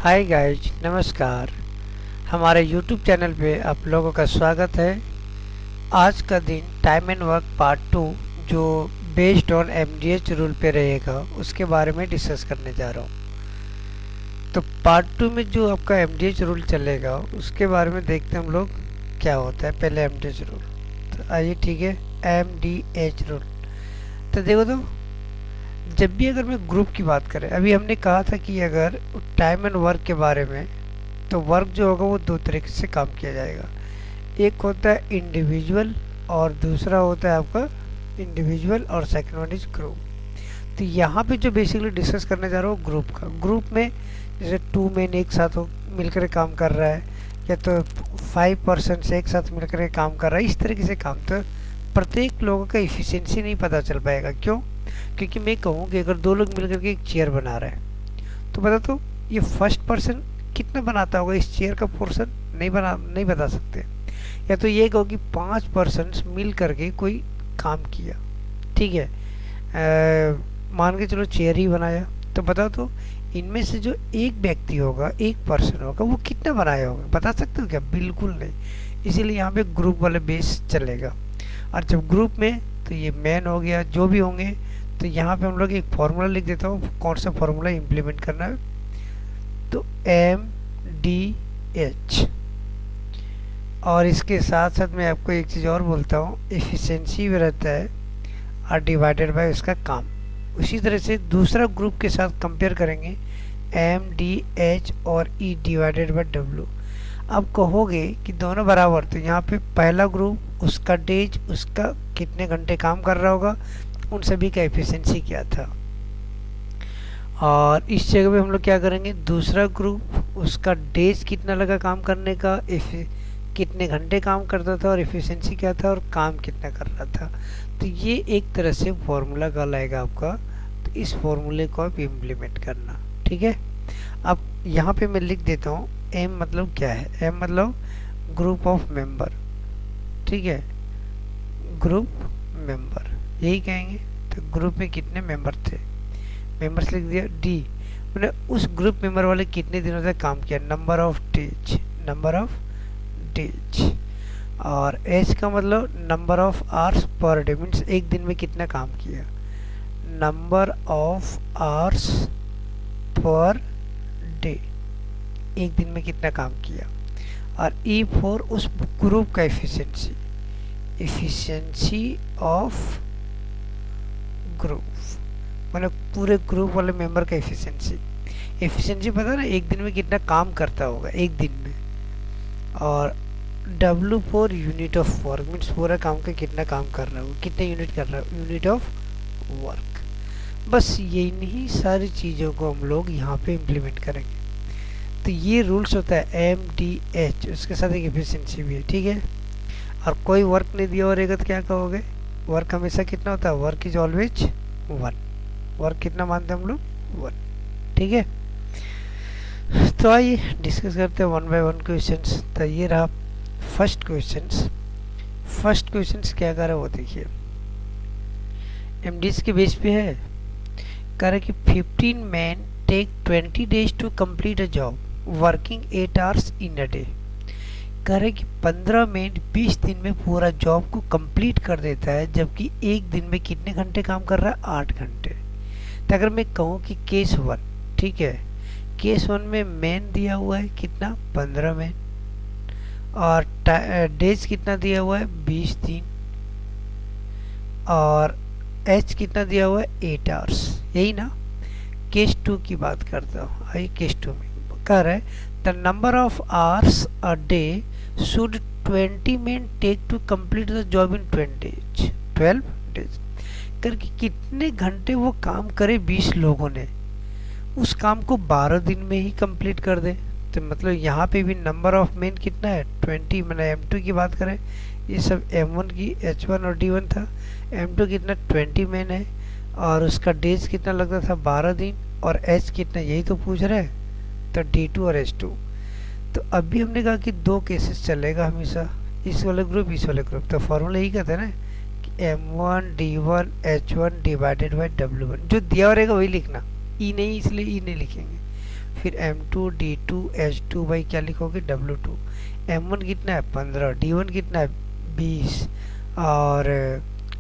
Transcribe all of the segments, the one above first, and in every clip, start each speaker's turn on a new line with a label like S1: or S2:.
S1: Hi guys, नमस्कार। हमारे YouTube channel पे आप लोगों का स्वागत है। आज का दिन टाइम एंड वर्क पार्ट 2 जो बेस्ड ऑन एमडीएच रूल पे रहेगा उसके बारे में डिस्कस करने जा रहा हूँ। तो पार्ट 2 में जो आपका एमडीएच रूल चलेगा उसके बारे में देखते हैं हम लोग क्या होता है। पहले एमडीएच रूल, तो आइए ठीक है। एमडीएच रूल तो देखो, तो जब भी अगर मैं ग्रुप की बात करें, अभी हमने कहा था कि अगर टाइम एंड वर्क के बारे में, तो वर्क जो होगा वो दो तरीके से काम किया जाएगा। एक होता है इंडिविजुअल और दूसरा होता है आपका इंडिविजुअल और सेकंड वन इज ग्रुप। तो यहाँ पे जो बेसिकली डिस्कस करने जा रहा हूँ ग्रुप का। ग्रुप में जैसे 2 मैन एक साथ मिलकर काम कर रहा है, या तो 5 पर्सन से एक साथ मिलकर काम कर रहा है, इस तरीके से काम। तो प्रत्येक लोगों का इफिशियंसी नहीं पता चल पाएगा। क्यों? क्योंकि मैं कहूँ कि अगर दो लोग मिलकर के एक चेयर बना रहे हैं, तो बता तो ये फर्स्ट पर्सन कितना बनाता होगा इस चेयर का पोर्शन, नहीं बता सकते। या तो ये कहो कि 5 पर्सन मिल करके कोई काम किया, ठीक है, मान के चलो चेयर ही बनाया, तो बताओ तो इनमें से जो एक व्यक्ति होगा, एक पर्सन होगा, वो कितना बनाया होगा, बता सकते हो क्या? बिल्कुल नहीं। इसीलिए यहाँ पे ग्रुप वाले बेस चलेगा। और जब ग्रुप में, तो ये मैन हो गया, जो भी होंगे, तो यहाँ पे हम लोग एक फॉर्मूला लिख देता हूँ। कौन सा फॉर्मूला इम्प्लीमेंट करना है? तो एम डी एच। और इसके साथ साथ मैं आपको एक चीज़ और बोलता हूँ, एफिशिएंसी भी रहता है और डिवाइडेड बाय उसका काम। उसी तरह से दूसरा ग्रुप के साथ कंपेयर करेंगे, एम डी एच और ई डिवाइडेड बाय डब्ल्यू। अब कहोगे कि दोनों बराबर, तो यहाँ पे पहला ग्रुप, उसका डेज, उसका कितने घंटे काम कर रहा होगा, उन सभी का एफिशिएंसी क्या था। और इस जगह पे हम लोग क्या करेंगे, दूसरा ग्रुप, उसका डेज कितना लगा काम करने का, कितने घंटे काम करता था और एफिशिएंसी क्या था और काम कितना कर रहा था। तो ये एक तरह से फॉर्मूला कल आएगा आपका। तो इस फॉर्मूले को आप इम्प्लीमेंट करना, ठीक है। अब यहाँ पे मैं लिख देता हूँ, एम मतलब क्या है? एम मतलब ग्रुप ऑफ मेंबर, ठीक है, ग्रुप मेंबर यही कहेंगे। तो ग्रुप में कितने मेंबर थे, मेंबर्स लिख दिया। डी मैंने उस ग्रुप मेंबर वाले कितने दिनों तक काम किया, number of days, number of days. और एच का मतलब number of hours per day, means एक दिन में कितना काम किया, number of hours per day, एक दिन में कितना काम किया। और ई फोर उस ग्रुप का एफिशिएंसी, एफिशिएंसी ऑफ ग्रुप, मतलब पूरे ग्रुप वाले मेंबर का एफिशिएंसी। एफिशिएंसी पता है ना, एक दिन में कितना काम करता होगा एक दिन में। और W for unit of work, means पूरा काम का कितना काम कर रहा है, कितने यूनिट कर रहा है, यूनिट ऑफ वर्क। बस यही नहीं, सारी चीज़ों को हम लोग यहाँ पे इम्प्लीमेंट करेंगे। तो ये रूल्स होता है एम डी एच, उसके साथ एक एफिशिएंसी भी है, ठीक है। और कोई वर्क नहीं दिया रहेगा तो क्या कहोगे, वर्क हमेशा कितना होता है, वर्क इज ऑलवेज 1। वर्क कितना मानते हैं हम लोग, 1, ठीक है। तो आइए डिस्कस करते हैं वन बाय वन क्वेश्चंस। तो ये रहा फर्स्ट क्वेश्चंस। फर्स्ट क्वेश्चंस क्या कर रहा है वो देखिए, एमडीएस के बेस पे है। कह रहा है कि 15 man take 20 days to complete a job working 8 hours in a day. कह रहे कि 15 मिनट 20 दिन में पूरा जॉब को कंप्लीट कर देता है, जबकि एक दिन में कितने घंटे काम कर रहा है, 8 घंटे। तो अगर मैं कहूँ कि केस 1, ठीक है, केस 1 में मैन दिया हुआ है कितना, 15 मैन, और डेज कितना दिया हुआ है, 20 दिन, और एच कितना दिया हुआ है, 8 आवर्स, यही ना। केस 2 की बात करता हूँ। आइए केस 2 में कह रहा है the number of hours a day should 20 men take to complete the job in 12 days. करके कितने घंटे वो काम करे 20 लोगों ने, उस काम को 12 दिन में ही कंप्लीट कर दे। तो मतलब यहाँ पे भी नंबर ऑफ मेन कितना है, 20। मैंने M2 की बात करें, ये सब M1 की H1 और D1 था। M2 कितना 20 मेन है, और उसका डेज कितना लगता था, 12 दिन, और H कितना, यही तो पूछ रहे हैं। तो D2 और H2। तो अभी हमने कहा कि दो केसेस चलेगा हमेशा, इस वाले ग्रुप, इस वाले ग्रुप। तो फॉर्मूला यही कहते हैं ना कि M1 D1 H1 divided by W1। जो दिया रहेगा वही लिखना, ई नहीं, इसलिए ई नहीं लिखेंगे। फिर M2 D2 H2 बाई क्या लिखोगे W2। M1 कितना है 15, D1 कितना है 20 और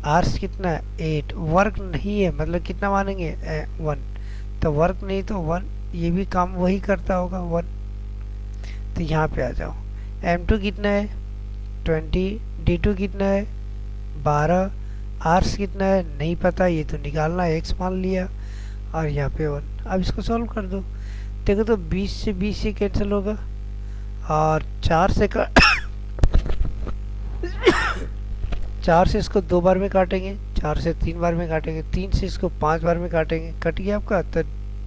S1: आर्स कितना है 8। वर्क नहीं है मतलब कितना मानेंगे 1, तो वर्क नहीं तो 1, ये भी काम वही करता होगा 1। तो यहाँ पे आ जाओ। M2 कितना है 20, D2 कितना है 12, आर्स कितना है नहीं पता, ये तो निकालना है, x मान लिया और यहाँ पे 1। अब इसको सॉल्व कर दो। देखो तो 20 से 20 से कैंसिल होगा और 4 से 4 से इसको 2 बार में काटेंगे, 4 से 3 बार में काटेंगे, 3 से इसको 5 बार में काटेंगे, कट गया आपका। तो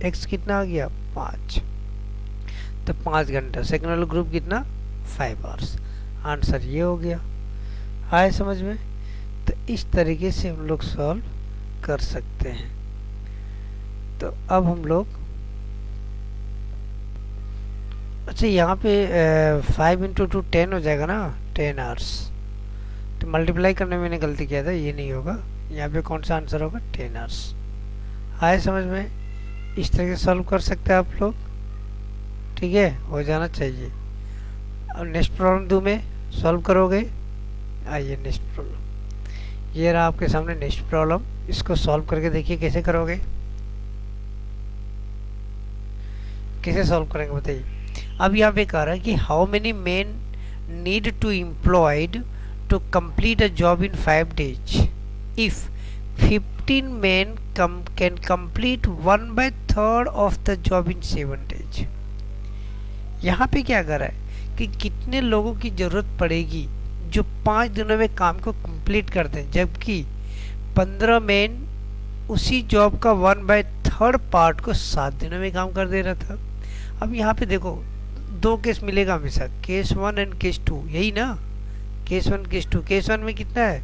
S1: x कितना आ गया 5, तो 5 घंटा। सेकेंड वाला ग्रुप कितना 5 आवर्स। आंसर ये हो गया। आए समझ में? तो इस तरीके से हम लोग सॉल्व कर सकते हैं। तो अब हम लोग अच्छा यहाँ पे 5 इंटू 2 10 हो जाएगा ना, 10 आवर्स। तो मल्टीप्लाई करने में मैंने गलती किया था, ये नहीं होगा। यहाँ पे कौन सा आंसर होगा 10 आवर्स। आए समझ में? इस तरह से सॉल्व कर सकते हैं आप लोग। ठीक है, हो जाना चाहिए। अब नेक्स्ट प्रॉब्लम दूँ मैं, सॉल्व करोगे। आइए नेक्स्ट प्रॉब्लम, ये रहा आपके सामने नेक्स्ट प्रॉब्लम। इसको सॉल्व करके देखिए कैसे करोगे, कैसे सॉल्व करेंगे बताइए। अब यहाँ पे कह रहा है कि how many men need to employed to complete a job in 5 days if 15 men can complete 1/3 of the job in 7 days। यहाँ पे क्या कर रहा है कि कितने लोगों की जरूरत पड़ेगी जो 5 दिनों में काम को कंप्लीट कर दें, जबकि 15 मैन उसी जॉब का 1/3 पार्ट को 7 दिनों में काम कर दे रहा था। अब यहाँ पे देखो 2 केस मिलेगा हमेशा, केस 1 एंड केस 2, यही ना, केस 1 केस 2। केस 1 में कितना है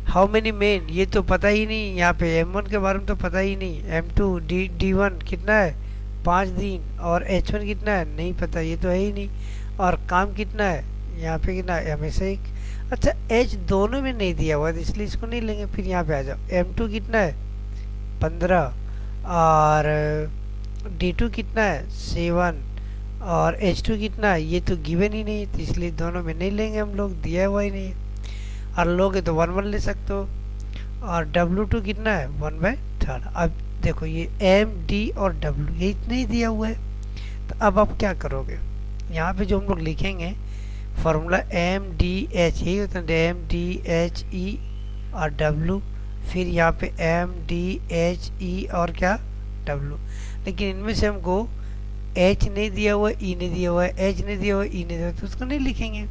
S1: हाउ मेनी मेन, ये तो पता ही नहीं। यहाँ पे M1 के बारे में तो पता ही नहीं। M2 D1 कितना है 5 दिन और H1 कितना है नहीं पता, ये तो है ही नहीं। और काम कितना है यहाँ पे कितना है हमेशा एक। अच्छा H दोनों में नहीं दिया हुआ है इसलिए इसको नहीं लेंगे। फिर यहाँ पे आ जाओ, M2 कितना है 15 और D2 कितना है 7 और H2 कितना है, ये तो गिवन ही नहीं है, तो इसलिए दोनों में नहीं लेंगे हम लोग, दिया हुआ ही नहीं है। और लोगे तो 1/1 ले सकते हो। और W2 कितना है 1/3। अब देखो ये M D और W ये इतना ही दिया हुआ है। तो अब आप क्या करोगे, यहाँ पे जो हम लोग लिखेंगे फॉर्मूला MDH, यही होता है MDHE और W, फिर यहाँ पे MDHE और क्या W। लेकिन इनमें से हमको H नहीं दिया हुआ है, E नहीं दिया हुआ है, H नहीं दिया हुआ है, E नहीं दिया हुआ है, तो उसको नहीं लिखेंगे।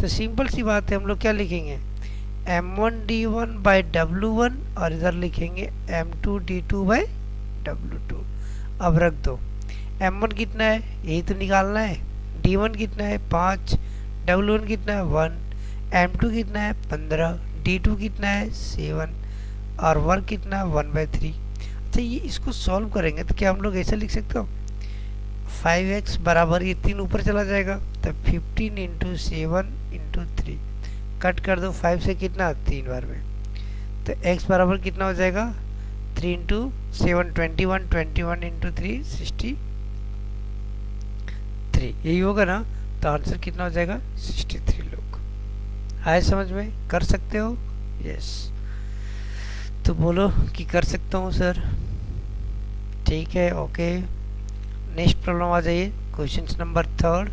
S1: तो सिंपल सी बात है, हम लोग क्या लिखेंगे M1D1 बाई W1 और इधर लिखेंगे M2D2 बाई W2। अब रख दो, M1 कितना है यही तो निकालना है, D1 कितना है 5, W1 कितना है 1, M2 कितना है 15, D2 कितना है 7 और वर्क कितना है 1/3। अच्छा ये इसको सॉल्व करेंगे तो क्या हम लोग ऐसा लिख सकते हो 5x बराबर ये 3 ऊपर चला जाएगा, तो 15 इंटू 7 इंटू 3 कट कर दो 5 से कितना 3 बार में, तो x बराबर कितना हो जाएगा 3 इंटू 7 21, 21 इंटू 3 63, यही होगा ना। तो आंसर कितना हो जाएगा 63 लोग। आए समझ में? कर सकते हो? यस, तो बोलो कि कर सकता हूँ सर। ठीक है, ओके। नेक्स्ट प्रॉब्लम आ जाइए, क्वेश्चन नंबर 3।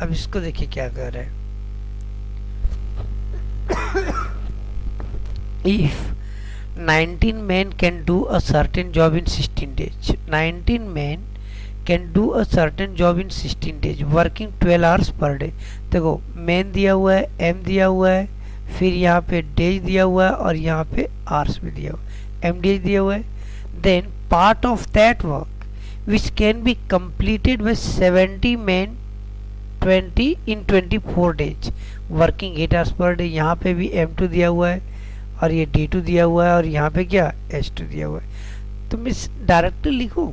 S1: अब इसको देखिए क्या कर रहा है। If 19 men can do a certain job in 16 days, 19 men can do a certain job in 16 days working 12 hours per day। देखो मैन दिया हुआ है, m दिया हुआ है, फिर यहाँ पे डेज दिया हुआ है और यहाँ पे आवर्स भी दिया हुआ है, mdh दिया हुआ है। Then part of that work which can be completed by 70 men 20 in 24 days working 8 hours per day। यहाँ पे भी M2 दिया हुआ है और ये D2 दिया हुआ है और यहाँ पे क्या H2 दिया हुआ है। तो मैं डायरेक्टली लिखूँ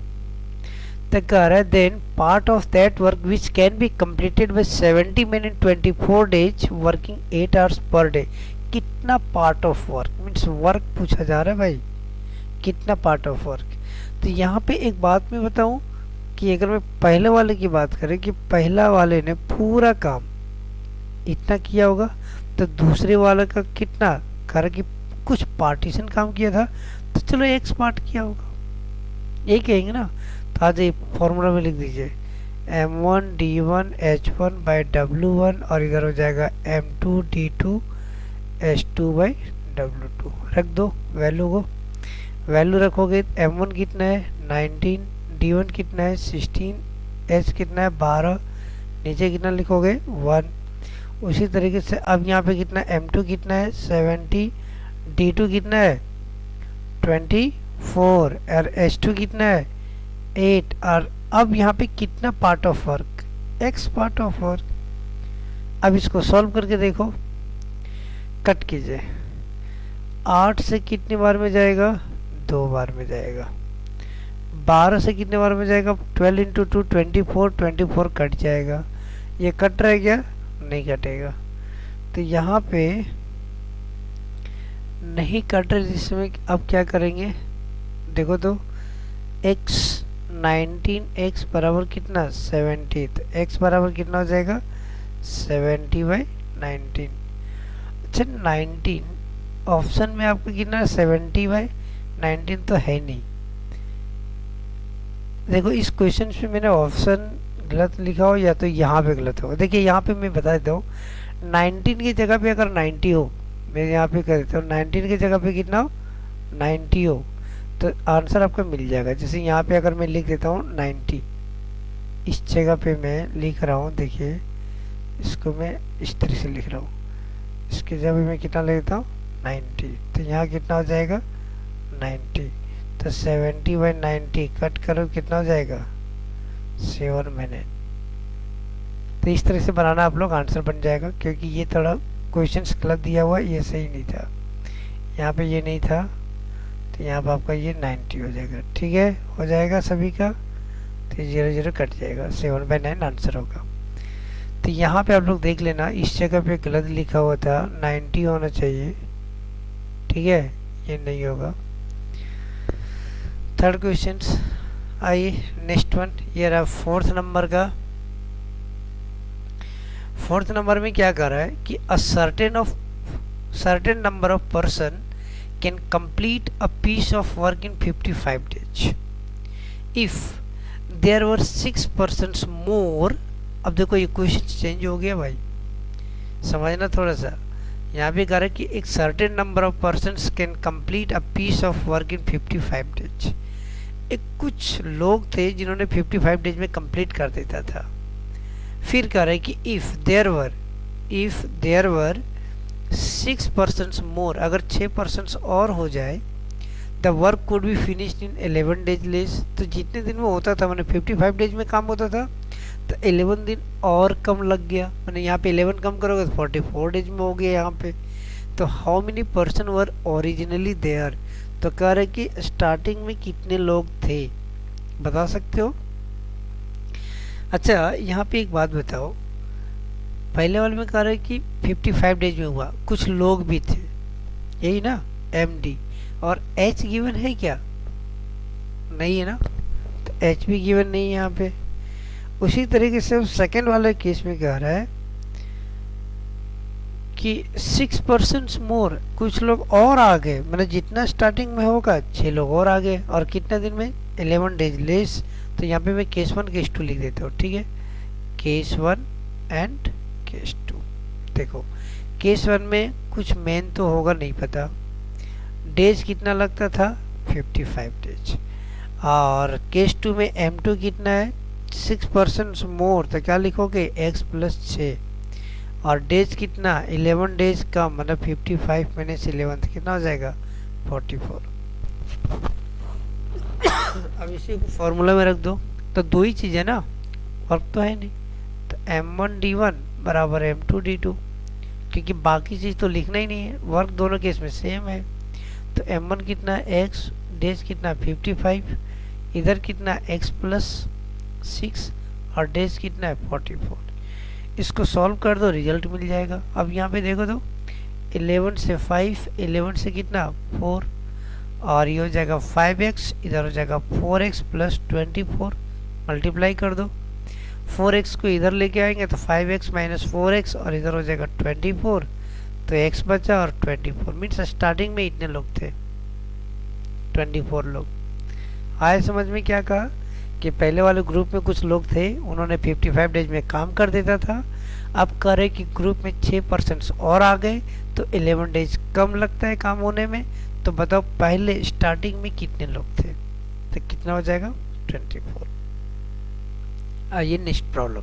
S1: तो कह रहा है then part of that work which can be completed by 70 men in 24 days working 8 hours per day। कितना part of work means work पूछा जा रहा है भाई, कितना पार्ट ऑफ वर्क। तो यहाँ पे एक बात मैं बताऊँ कि अगर मैं पहले वाले की बात करें कि पहला वाले ने पूरा काम इतना किया होगा, तो दूसरे वाले का कितना, कारण कि कुछ पार्टीशन काम किया था, तो चलो एक्स पार्ट किया होगा, यही कहेंगे ना। तो आज ये फॉर्मूला में लिख दीजिए m1d1h1/w1 और इधर हो जाएगा m2d2h2/w2। रख दो वैल्यू को, वैल्यू रखोगे m1 कितना है 19, d1 कितना है 16, h कितना है 12, नीचे कितना लिखोगे 1। उसी तरीके से अब यहाँ पे कितना m2 कितना है 70, d2 कितना है 24 और h2 कितना है 8। और अब यहाँ पे कितना part of work, x part of work. अब इसको सॉल्व करके देखो, कट कीजिए, 8 से कितनी बार में जाएगा, 2 बार में जाएगा। 12 से कितने बार में जाएगा, 12 इंटू 2 24, 24 कट जाएगा। ये कट रहा है क्या, नहीं कटेगा। तो यहाँ पे नहीं कट रहे, जिसमें अब क्या करेंगे देखो तो, x 19 x बराबर कितना 70, तो x बराबर कितना हो जाएगा 70/19। अच्छा 19 ऑप्शन में आपको कितना 70/19 तो है नहीं। देखो इस क्वेश्चन पे मैंने ऑप्शन गलत लिखा हो या तो यहाँ पे गलत हो। देखिए यहाँ पे मैं बता देता हूँ, 19 की जगह पे अगर 90 हो, मैं यहाँ पे कर देता हूँ 19 की जगह पे कितना हो 90 हो, तो आंसर आपको मिल जाएगा। जैसे यहाँ पे अगर मैं लिख देता हूँ 90, इस जगह पे मैं लिख रहा हूँ, देखिए इसको मैं इस तरह से लिख रहा हूँ, इसके जगह मैं कितना लिख देता हूँ 90, तो यहाँ कितना हो जाएगा 90। तो 70/90 कट करो कितना हो जाएगा 7 मिनट। तो इस तरह से बनाना आप लोग, आंसर बन जाएगा। क्योंकि ये थोड़ा क्वेश्चन गलत दिया हुआ, ये सही नहीं था, यहाँ पे ये नहीं था, तो यहाँ पे आपका ये 90 हो जाएगा। ठीक है, हो जाएगा सभी का, तो 0 0 कट जाएगा, 7/9 आंसर होगा। तो यहाँ पे आप लोग देख लेना, इस जगह पे गलत लिखा हुआ था, 90 होना चाहिए। ठीक है, ये नहीं होगा। थर्ड क्वेश्चन आइए, नेक्स्ट वन, ये रहा 4th नंबर का। 4th नंबर में क्या कर रहा है कि a certain number of person can complete a piece of work in 55 days if there were 6 persons more. अब देखो ये क्वेश्चन चेंज हो गया भाई, समझना थोड़ा सा। यहाँ भी कह रहा है कि एक certain number of persons can complete a piece of work in 55 days। एक कुछ लोग थे जिन्होंने 55 डेज में कंप्लीट कर देता था। फिर कह रहे कि इफ देयर वर 6 persons मोर, अगर 6 persons और हो जाए, the work could be finished in 11 days less. तो जितने दिन में होता था, मैंने 55 डेज में काम होता था, तो 11 दिन और कम लग गया। मैंने यहाँ पे 11 कम करोगे तो 44 डेज में हो गया यहाँ पे। तो how many person were originally there, तो कह रहे कि स्टार्टिंग में कितने लोग थे, बता सकते हो। अच्छा यहाँ पे एक बात बताओ, पहले वाले में कह रहे कि 55 डेज में हुआ, कुछ लोग भी थे, यही ना MD, और H गिवन है क्या, नहीं है ना, तो H भी गिवन नहीं है यहाँ पे। उसी तरीके से सेकंड वाले केस में कह रहा है कि 6 persons मोर, कुछ लोग और आ गए, मतलब जितना स्टार्टिंग में होगा 6 लोग और आ गए, और कितने दिन में 11 days लेस। तो यहाँ पे मैं केस 1 केस 2 लिख देता हूँ। ठीक है, केस 1 एंड केस 2। देखो केस 1 में कुछ मेन तो होगा नहीं पता, डेज कितना लगता था 55 डेज, और केस 2 में M2 कितना है 6 persons मोर, तो क्या लिखोगे x + 6, और डेज कितना 11 डेज का, मतलब 55 - 11 कितना हो जाएगा 44। अब इसी को फॉर्मूला में रख दो, तो दो ही चीज़ है ना, वर्क तो है नहीं। तो m1d1 बराबर m2d2, क्योंकि बाकी चीज़ तो लिखना ही नहीं है, वर्क दोनों केस में सेम है। तो m1 कितना x, डेज कितना 55, इधर कितना x + 6, और डेज कितना है 44। इसको सॉल्व कर दो, रिजल्ट मिल जाएगा। अब यहाँ पे देखो तो 11 से 5, 11 से कितना 4, और ये हो जाएगा 5x, इधर हो जाएगा 4x + 24, मल्टीप्लाई कर दो। 4x को इधर लेके आएंगे तो 5x माइनस 4x और इधर हो जाएगा 24, तो x बचा और 24 मीन्स स्टार्टिंग में इतने लोग थे 24 लोग। आए समझ में क्या कहा कि पहले वाले ग्रुप में कुछ लोग थे उन्होंने 55 डेज में काम कर देता था, अब कह रहे कि ग्रुप में 6% और आ गए तो 11 डेज कम लगता है काम होने में। तो बताओ पहले स्टार्टिंग में कितने लोग थे, तो कितना हो जाएगा 24। आइए नेक्स्ट प्रॉब्लम।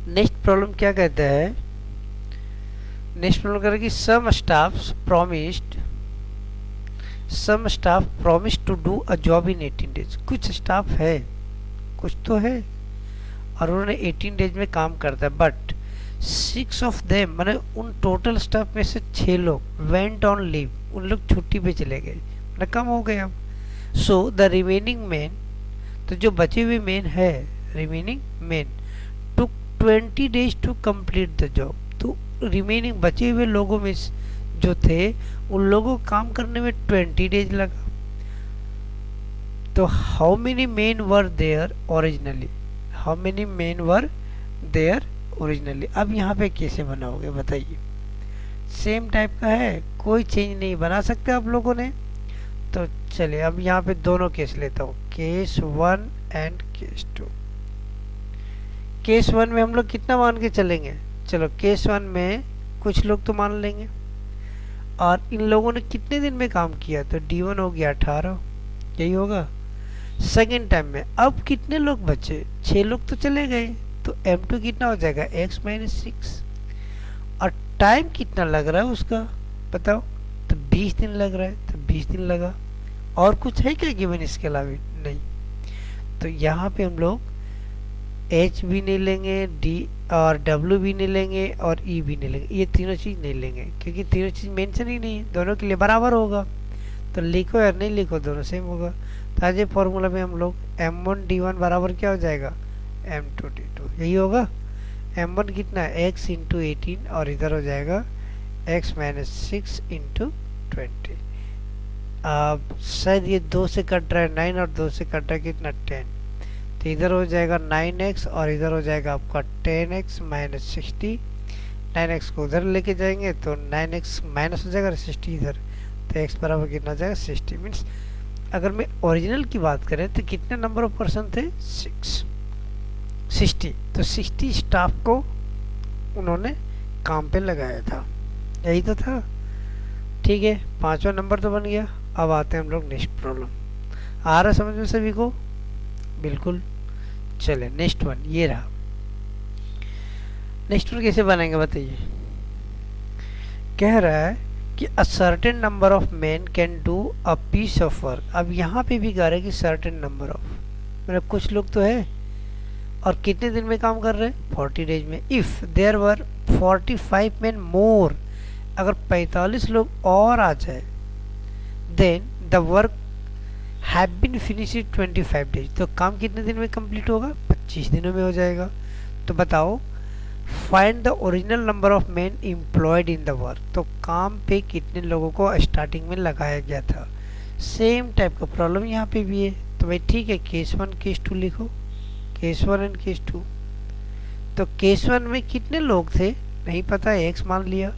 S1: नेक्स्ट प्रॉब्लम क्या कहता है, नेक्स्ट प्रॉब्लम कह रहा है कि some staff promise to do a job in 18 days. कुछ स्टाफ है, कुछ तो है, और उन्होंने 18 डेज में काम करता है, बट 6 ऑफ देम मैंने उन टोटल स्टाफ में से 6 लोग वेंट ऑन लीव, उन लोग छुट्टी पे चले गए, मतलब कम हो गए अब। सो द रिमेनिंग मैन, तो जो बचे हुए मैन है remaining man took 20 days to complete the job. तो रिमेनिंग बचे हुए लोगों में जो थे उन लोगों को काम करने में 20 डेज लगा। तो how many man were there originally, how many man were there originally. अब यहाँ पे कैसे बनाओगे बताइए, सेम टाइप का है, कोई चेंज नहीं बना सकते आप लोगों ने। तो चलिए अब यहाँ पे दोनों केस लेता हूँ, केस 1 एंड केस 2। केस 1 में हम लोग कितना मान के चलेंगे, चलो केस 1 में कुछ लोग तो मान लेंगे, और इन लोगों ने कितने दिन में काम किया, तो D1 हो गया 18, यही होगा। सेकेंड टाइम में अब कितने लोग बचे, 6 लोग तो चले गए, तो M2 कितना हो जाएगा x माइनस 6, और टाइम कितना लग रहा है उसका बताओ, तो 20 दिन लग रहा है, तो 20 दिन लगा। और कुछ है क्या गिवन इसके अलावा, नहीं। तो यहाँ पे हम लोग H भी नहीं लेंगे, D और W भी नहीं लेंगे, और E भी नहीं लेंगे, ये तीनों चीज़ नहीं लेंगे क्योंकि तीनों चीज़ मेंशन ही नहीं है, दोनों के लिए बराबर होगा। तो लिखो या नहीं लिखो दोनों सेम होगा। तो आज ये फॉर्मूला में हम लोग M1 D1 बराबर क्या हो जाएगा M2 D2, यही होगा। M1 कितना है x इंटू 18 और इधर हो जाएगा x माइनस 6 इंटू 20। अब शायद ये 2 से कट रहा है 9 और 2 से कट रहा है कितना 10, तो इधर हो जाएगा 9x और इधर हो जाएगा आपका 10x माइनस 60। 9x को उधर लेके जाएंगे तो 9x माइनस हो जाएगा 60 इधर, तो x बराबर कितना हो जाएगा 60। मीन्स अगर मैं ओरिजिनल की बात करें तो कितने नंबर ऑफ पर्सन थे 60, तो 60 स्टाफ को उन्होंने काम पे लगाया था, यही तो था। ठीक है, 5वां नंबर तो बन गया। अब आते हैं हम लोग नेक्स्ट प्रॉब्लम। आ रहा समझ में सभी को, बिल्कुल। चले नेक्स्ट वन, ये रहा। नेक्स्ट वन कैसे बनाएंगे बताइए। कह रहा है कि a certain number of man can do a piece of work. अब यहाँ पे भी कह रहा है कि सर्टेन नंबर ऑफ, मतलब कुछ लोग तो है, और कितने दिन में काम कर रहे हैं 40 डेज में। If there were 45 man more, अगर 45 लोग और आ जाए, then the work have been finish in 25 days, तो काम कितने दिन में कंप्लीट होगा 25 दिनों में हो जाएगा। तो बताओ find the original number of man employed in the work, तो काम पे कितने लोगों को स्टार्टिंग में लगाया गया था। सेम टाइप का प्रॉब्लम यहाँ पे भी है, तो भाई ठीक है केस 1 केस 2 लिखो, केस 1 एंड केस 2। तो केस 1 में कितने लोग थे नहीं पता, x मान लिया,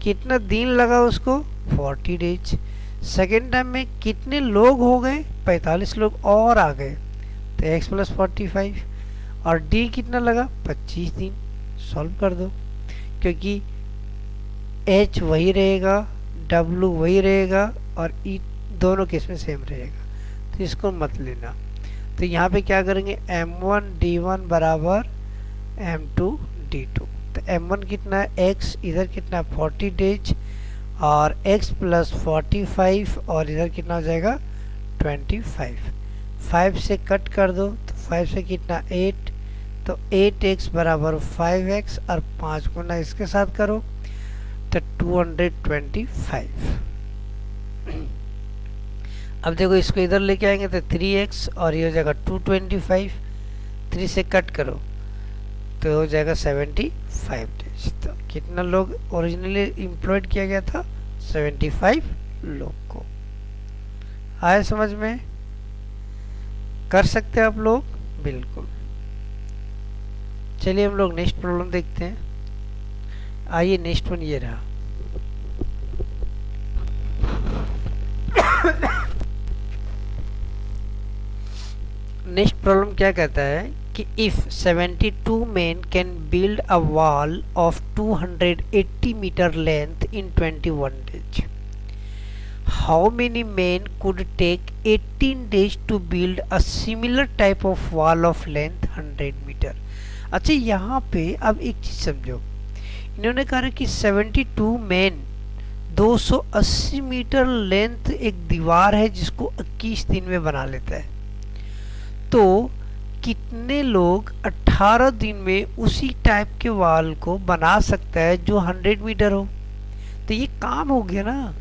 S1: कितना दिन लगा उसको 40 डेज। सेकेंड टाइम में कितने लोग हो गए 45 लोग और आ गए, तो x प्लस 45, और d कितना लगा 25 दिन। सॉल्व कर दो, क्योंकि h वही रहेगा, w वही रहेगा, और e दोनों केस में सेम रहेगा, तो इसको मत लेना। तो यहाँ पे क्या करेंगे m1 d1 बराबर m2 d2। तो m1 कितना है x, इधर कितना है 40 डेज, और x प्लस 45 और इधर कितना हो जाएगा 25। 5 से कट कर दो तो 5 से कितना 8, तो 8x बराबर 5x, और 5 गुना इसके साथ करो तो 225। अब देखो इसको इधर लेके आएंगे तो 3x और ये हो जाएगा 225, 3 से कट करो तो हो जाएगा 75 डेज। तो कितना लोग ओरिजिनली एम्प्लॉयड किया गया था 75 लोग को। आए समझ में, कर सकते हैं आप लोग, बिल्कुल। चलिए हम लोग नेक्स्ट प्रॉब्लम देखते हैं। आइए नेक्स्ट वन ये रहा। नेक्स्ट प्रॉब्लम क्या कहता है कि if 72 men can build a wall of 280 metre length in 21 days, how many men could take 18 days to build a similar type of wall of length 100 metre. अच्छा यहाँ पे अब एक चीज समझो, इन्होंने कहा कि 72 मैन 280 मीटर लेंथ एक दीवार है जिसको 21 दिन में बना लेता है, तो कितने लोग 18 दिन में उसी टाइप के वॉल को बना सकता है जो 100 मीटर हो। तो ये काम हो गया ना।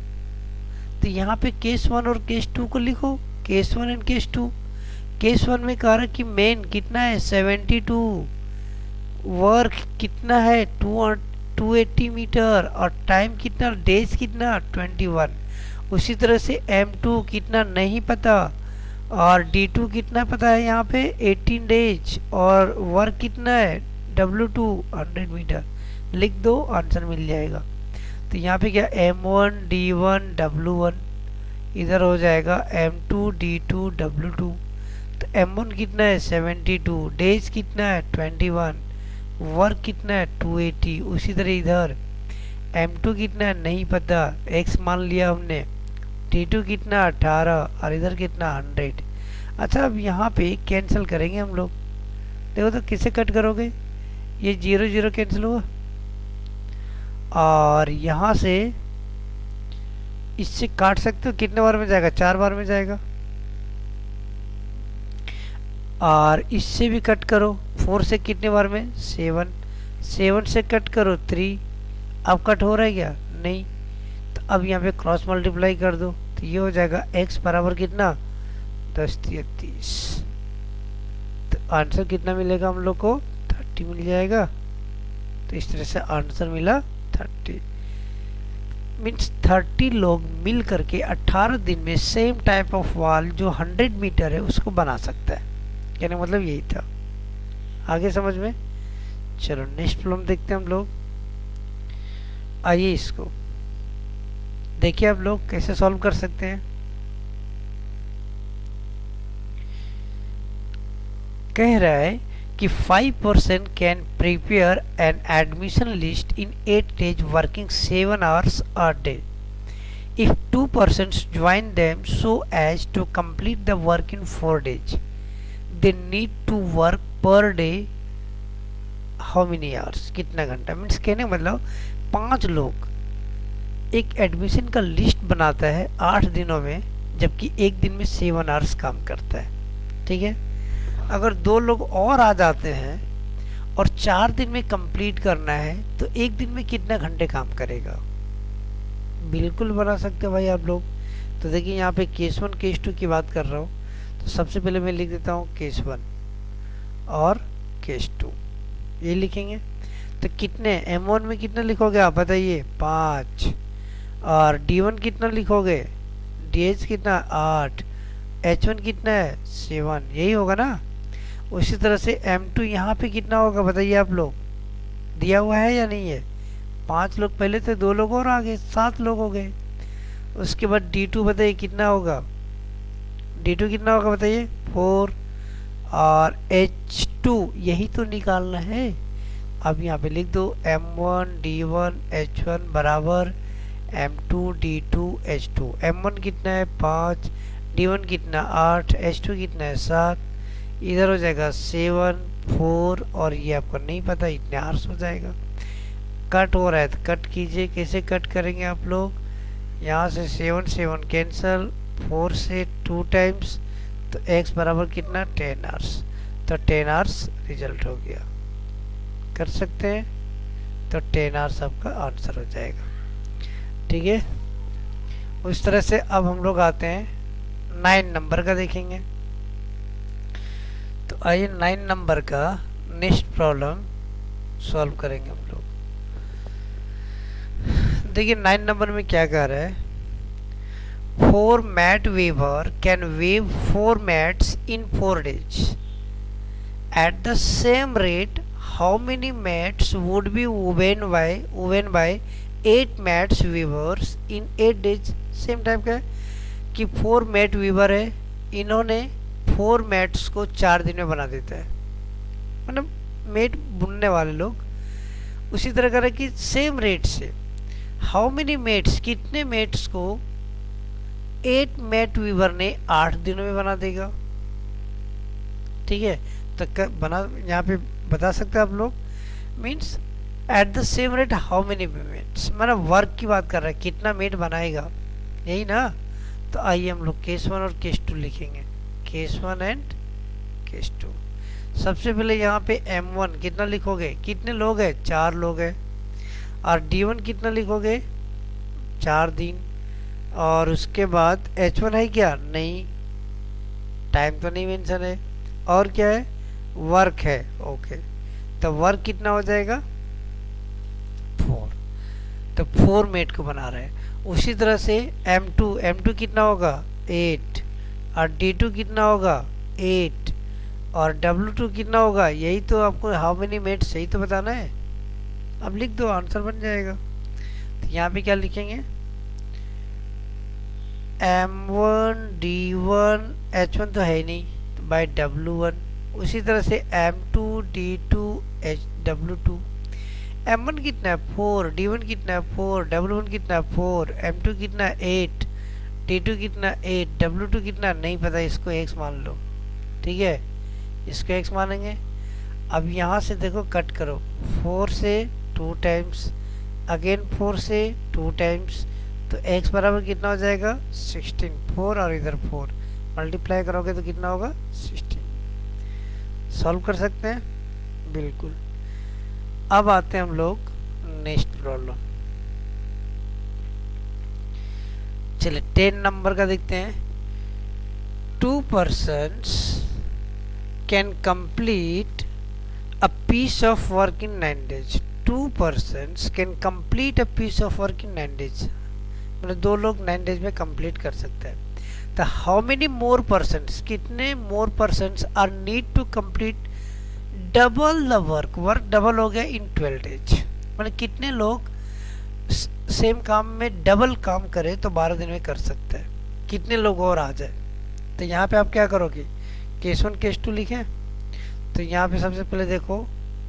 S1: तो यहाँ पे केस 1 और केस 2 को लिखो, केस 1 एंड केस 2। केस 1 में कह रहा कि मेन कितना है 72, वर्क कितना है 280 मीटर और टाइम कितना, डेज कितना 21। उसी तरह से M2 कितना नहीं पता और D2 कितना पता है यहाँ पे 18 डेज और वर्क कितना है W2 100 मीटर। लिख दो, आंसर मिल जाएगा। तो यहाँ पे क्या M1 D1 W1, इधर हो जाएगा M2 D2 W2। तो M1 कितना है 72, डेज कितना है 21, वर्क कितना है 280। उसी तरह इधर M2 कितना है नहीं पता, X मान लिया हमने, D2 कितना 18 और इधर कितना 100। अच्छा अब यहाँ पे कैंसिल करेंगे हम लोग। देखो तो किसे कट करोगे, ये 0 0 कैंसिल हुआ और यहाँ से इससे काट सकते हो, कितने बार में जाएगा 4 बार में जाएगा। और इससे भी कट करो, 4 से कितने बार में 7, 7 से कट करो 3। अब कट हो रहा है क्या, नहीं। तो अब यहाँ पे क्रॉस मल्टीप्लाई कर दो, तो ये हो जाएगा x बराबर कितना 10 3 30। तो आंसर कितना मिलेगा हम लोग को 30 मिल जाएगा। तो इस तरह से आंसर मिला 30। मीन्स 30 लोग मिल करके 18 दिन में सेम टाइप ऑफ वॉल जो 100 मीटर है उसको बना सकता है। कहने मतलब यही था। आगे समझ में। चलो नेक्स्ट प्रॉब्लम देखते हैं हम लोग। आइए इसको देखिए आप लोग कैसे सॉल्व कर सकते हैं। कह रहा है कि 5% can prepare an admission list in 8 days working 7 hours a day. If 2% join them so as to complete the work in 4 days, they need to work per day how many hours, कितना घंटा। Means कहने मतलब 5 लोग एक admission का list बनाता है 8 दिनों में, जबकि एक दिन में 7 hours काम करता है। ठीक है, अगर 2 लोग और आ जाते हैं और 4 दिन में कंप्लीट करना है तो एक दिन में कितना घंटे काम करेगा। बिल्कुल बना सकते हो भाई आप लोग। तो देखिए यहाँ पे केस 1 केस 2 की बात कर रहा हूँ, तो सबसे पहले मैं लिख देता हूँ केस 1 और केस 2, ये लिखेंगे। तो कितने M1 में कितना लिखोगे आप बताइए 5, और D1 कितना लिखोगे, DH कितना 8, H1 कितना है 7, यही होगा ना। उसी तरह से M2 यहाँ पे कितना होगा बताइए आप लोग, दिया हुआ है या नहीं है। 5 लोग पहले थे, 2 लोग और आगे 7 लोग हो गए। उसके बाद D2 बताइए कितना होगा, D2 कितना होगा बताइए 4, और H2 यही तो निकालना है। अब यहाँ पे लिख दो M1 D1 H1 बराबर M2 D2 H2। M1 कितना है 5, D1 कितना 8, H2 कितना है 7, इधर हो जाएगा 7 4 और ये आपको नहीं पता, इतने आर्स हो जाएगा। कट हो रहा है तो कट कीजिए, कैसे कट करेंगे आप लोग, यहाँ से 7 7 कैंसल, 4 से 2 टाइम्स, तो x बराबर कितना 10 आवर्स, तो 10 आवर्स रिजल्ट हो गया। कर सकते हैं, तो 10 आवर्स आपका आंसर हो जाएगा। ठीक है, उस तरह से अब हम लोग आते हैं 9 नंबर का देखेंगे। तो आइए 9 नंबर का नेक्स्ट प्रॉब्लम सॉल्व करेंगे हम लोग। देखिए 9 नंबर में क्या कह रहा है, 4 mat weaver can weave 4 mats in 4 days. At the same rate, how many mats would be woven by 8 mats weavers in 8 days? Same type का है कि 4 मैट वीवर है, इन्होंने 4 मैट्स को 4 दिन में बना देता है, मतलब मेट बुनने वाले लोग। उसी तरह करें कि सेम रेट से हाउ मेनी मेट्स, कितने मेट्स को 8 मैट वीवर ने 8 दिनों में बना देगा। ठीक है, तो बना यहाँ पे बता सकते हैं आप लोग, means at the same rate how many mates, मतलब वर्क की बात कर रहा है, कितना मेट बनाएगा, यही ना। तो आइए हम लोग केस 1 और केस 2 लिखेंगे, केस 1 एंड केस 2। सबसे पहले यहाँ पे M1 कितना लिखोगे, कितने लोग हैं, 4 लोग हैं। और D1 कितना लिखोगे, 4 दिन। और उसके बाद H1 है क्या, नहीं, टाइम तो नहीं मेंशन है। और क्या है, वर्क है, ओके। तो वर्क कितना हो जाएगा, 4। तो 4 मेट को बना रहे हैं। उसी तरह से M2 कितना होगा, 8। और D2 कितना होगा, 8। और W2 कितना होगा, यही तो आपको हाउ मेनी मेट्स यही तो बताना है। अब लिख दो, आंसर बन जाएगा। तो यहाँ पे क्या लिखेंगे, M1 D1 H1 तो है ही नहीं, तो बाय W1। उसी तरह से M2 D2 W2। M1 कितना है, 4। D1 कितना है, 4। W1 कितना है, 4। M2 कितना है, 8। D2 कितना, 8। W2 कितना नहीं पता, इसको x मान लो। ठीक है, इसको x मानेंगे। अब यहाँ से देखो कट करो, 4 से 2 टाइम्स, अगेन 4 से 2 टाइम्स, तो x बराबर कितना हो जाएगा, 16। 4 और इधर 4 मल्टीप्लाई करोगे तो कितना होगा, 16। सॉल्व कर सकते हैं, बिल्कुल। अब आते हैं हम लोग नेक्स्ट प्रॉब्लम। चलिए 10 नंबर का देखते हैं। 2 persons can complete a piece of work in 9 days. 2 persons can complete a piece of work in 9 days. मतलब 2 लोग 9 डेज में कंप्लीट कर सकते हैं। तो हाउ मेनी मोर पर्सन्स, कितने more persons are need to complete double the work, work double हो गया इन 12 डेज, मतलब कितने लोग सेम काम में डबल काम करे तो 12 दिन में कर सकते हैं, कितने लोग और आ जाए। तो यहाँ पे आप क्या करोगे, केस 1 केस 2 लिखें। तो यहाँ पे सबसे पहले देखो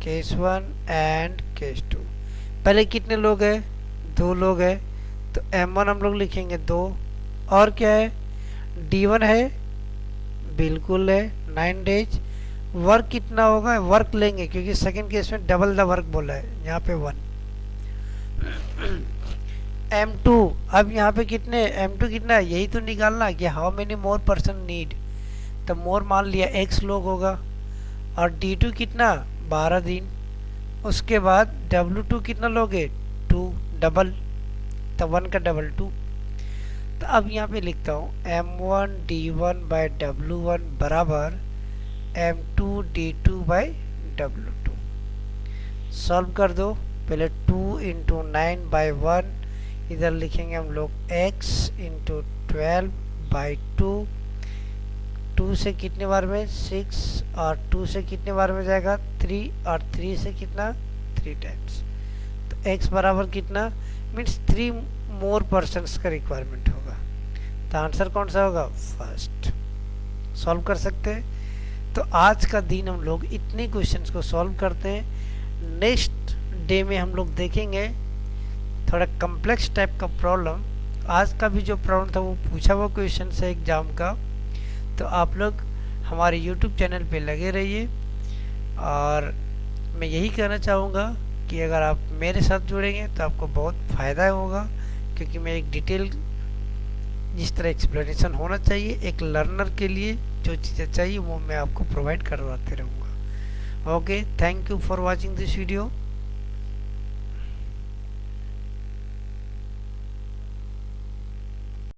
S1: केस 1 एंड केस 2। पहले कितने लोग हैं, 2 लोग हैं, तो M1 हम लोग लिखेंगे 2। और क्या है, D1 है, बिल्कुल है, 9 डेज। वर्क कितना होगा, वर्क लेंगे क्योंकि सेकंड केस में डबल द वर्क बोला है, यहाँ पे 1। M2, अब यहाँ पे कितने, M2 कितना है, यही तो निकालना है कि how many more person need. तो मोर मान लिया x लोग होगा। और D2 कितना, 12 दिन। उसके बाद W2 कितना लोगे, 2 डबल, तो 1 का डबल 2। तो अब यहाँ पे लिखता हूँ M1 D1 बाय W1 बराबर M2 D2 bye W2। Solve कर दो, पहले 2 इंटू 9 बाय 1, इधर लिखेंगे हम लोग x इंटू 12 बाई 2। 2 से कितने बार में, 6। और 2 से कितने बार में जाएगा, 3। और 3 से कितना, 3 टाइम्स। तो x बराबर कितना, मीन्स 3 मोर पर्सन्स का रिक्वायरमेंट होगा। तो आंसर कौन सा होगा, फर्स्ट। सॉल्व कर सकते हैं। तो आज का दिन हम लोग इतने क्वेश्चंस को सॉल्व करते हैं। नेक्स्ट डे में हम लोग देखेंगे थोड़ा कॉम्प्लेक्स टाइप का प्रॉब्लम। आज का भी जो प्रॉब्लम था वो पूछा हुआ क्वेश्चन है एग्जाम का। तो आप लोग हमारे YouTube चैनल पे लगे रहिए। और मैं यही कहना चाहूँगा कि अगर आप मेरे साथ जुड़ेंगे तो आपको बहुत फ़ायदा होगा, क्योंकि मैं एक डिटेल जिस तरह एक्सप्लेनेशन होना चाहिए एक लर्नर के लिए, जो चीज़ें चाहिए वो मैं आपको प्रोवाइड करवाते रहूँगा। Okay, thank you for watching this video.